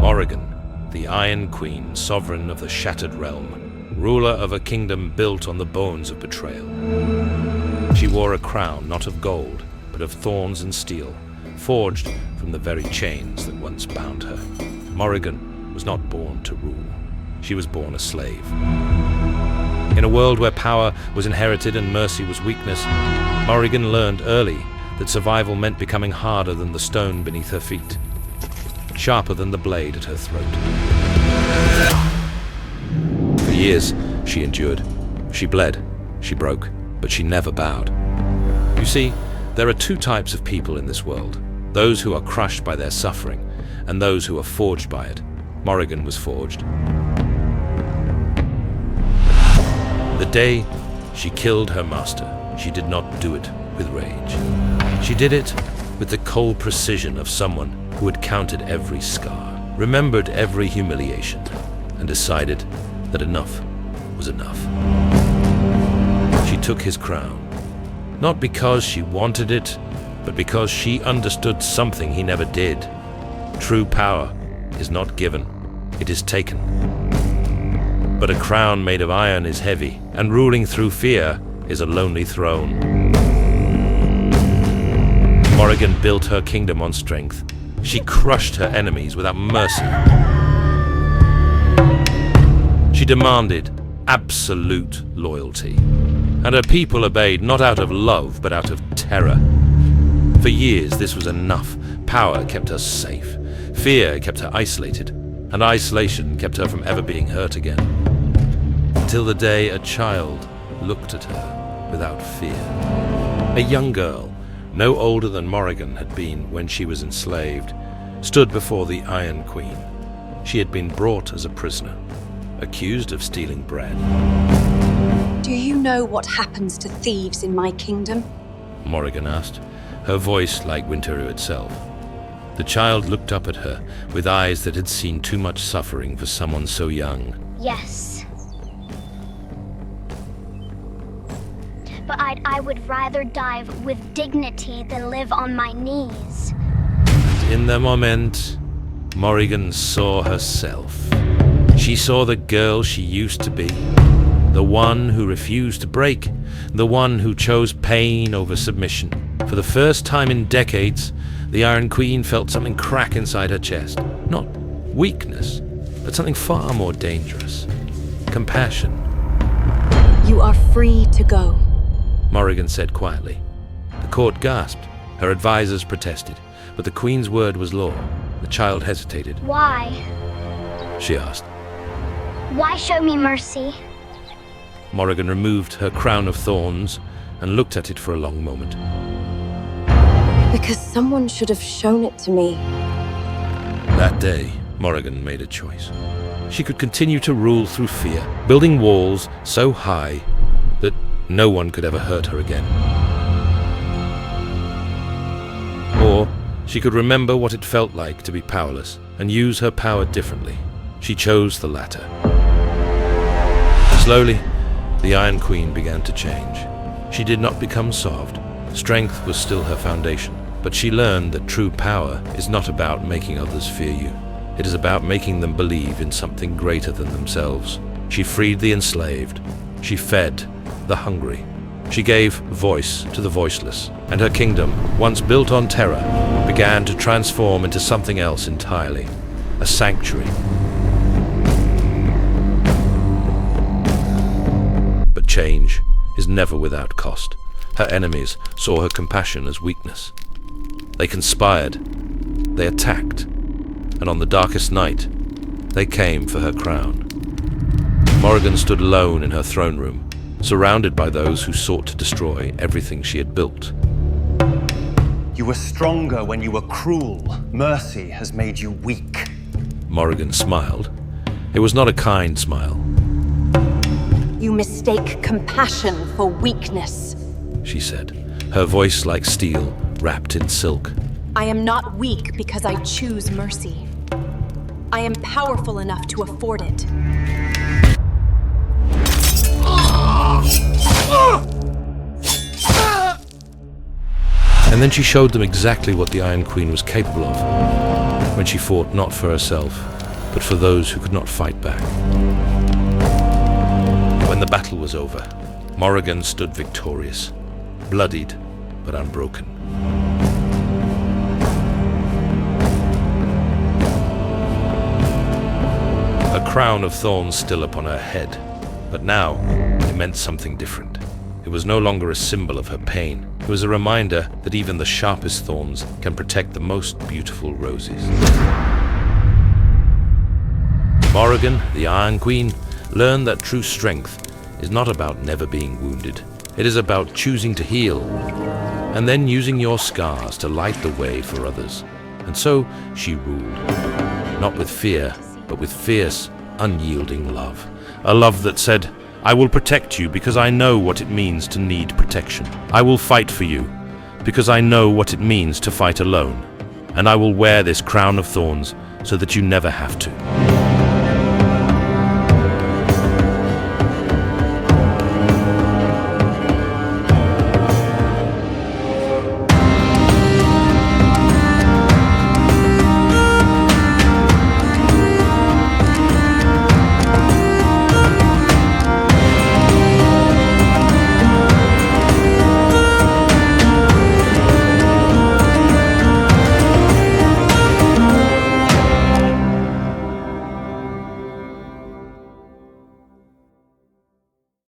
Morrígan, the Iron Queen, sovereign of the shattered realm, ruler of a kingdom built on the bones of betrayal. She wore a crown not of gold, but of thorns and steel, forged from the very chains that once bound her. Morrígan was not born to rule. She was born a slave. In a world where power was inherited and mercy was weakness, Morrígan learned early that survival meant becoming harder than the stone beneath her feet, sharper than the blade at her throat. For years, she endured. She bled, she broke, but she never bowed. You see, there are two types of people in this world: those who are crushed by their suffering, and those who are forged by it. Morrígan was forged. The day she killed her master, she did not do it with rage. She did it with the cold precision of someone who had counted every scar, remembered every humiliation, and decided that enough was enough. She took his crown, not because she wanted it, but because she understood something he never did. True power is not given, it is taken. But a crown made of iron is heavy, and ruling through fear is a lonely throne. Morrígan built her kingdom on strength. She crushed her enemies without mercy. She demanded absolute loyalty, and her people obeyed not out of love, but out of terror. For years, this was enough. Power kept her safe. Fear kept her isolated, and isolation kept her from ever being hurt again. Until the day a child looked at her without fear. A young girl, no older than Morrígan had been when she was enslaved, stood before the Iron Queen. She had been brought as a prisoner, accused of stealing bread. Do you know what happens to thieves in my kingdom? Morrígan asked, her voice like Winteroo itself. The child looked up at her with eyes that had seen too much suffering for someone so young. Yes. But I would rather die with dignity than live on my knees. In the moment, Morrígan saw herself. She saw the girl she used to be, the one who refused to break, the one who chose pain over submission. For the first time in decades, the Iron Queen felt something crack inside her chest. Not weakness, but something far more dangerous. Compassion. You are free to go, Morrígan said quietly. The court gasped. Her advisors protested, but the Queen's word was law. The child hesitated. Why? She asked. Why show me mercy? Morrígan removed her crown of thorns and looked at it for a long moment. Because someone should have shown it to me. That day, Morrígan made a choice. She could continue to rule through fear, building walls so high that no one could ever hurt her again. Or she could remember what it felt like to be powerless and use her power differently. She chose the latter. Slowly, the Iron Queen began to change. She did not become soft. Strength was still her foundation. But she learned that true power is not about making others fear you. It is about making them believe in something greater than themselves. She freed the enslaved. She fed the hungry. She gave voice to the voiceless. And her kingdom, once built on terror, began to transform into something else entirely. A sanctuary. But change is never without cost. Her enemies saw her compassion as weakness. They conspired, they attacked, and on the darkest night, they came for her crown. Morrígan stood alone in her throne room, surrounded by those who sought to destroy everything she had built. You were stronger when you were cruel. Mercy has made you weak. Morrígan smiled. It was not a kind smile. You mistake compassion for weakness, she said, her voice like steel, wrapped in silk. I am not weak because I choose mercy. I am powerful enough to afford it. And then she showed them exactly what the Iron Queen was capable of. when she fought not for herself, but for those who could not fight back. When the battle was over, Morrigan stood victorious, bloodied but unbroken. A crown of thorns still upon her head, but now it meant something different. It was no longer a symbol of her pain. It was a reminder that even the sharpest thorns can protect the most beautiful roses. Morrigan, the Iron Queen, learned that true strength is not about never being wounded. It is about choosing to heal, and then using your scars to light the way for others. And so she ruled, not with fear, but with fierce, unyielding love. A love that said, I will protect you because I know what it means to need protection. I will fight for you because I know what it means to fight alone. And I will wear this crown of thorns so that you never have to.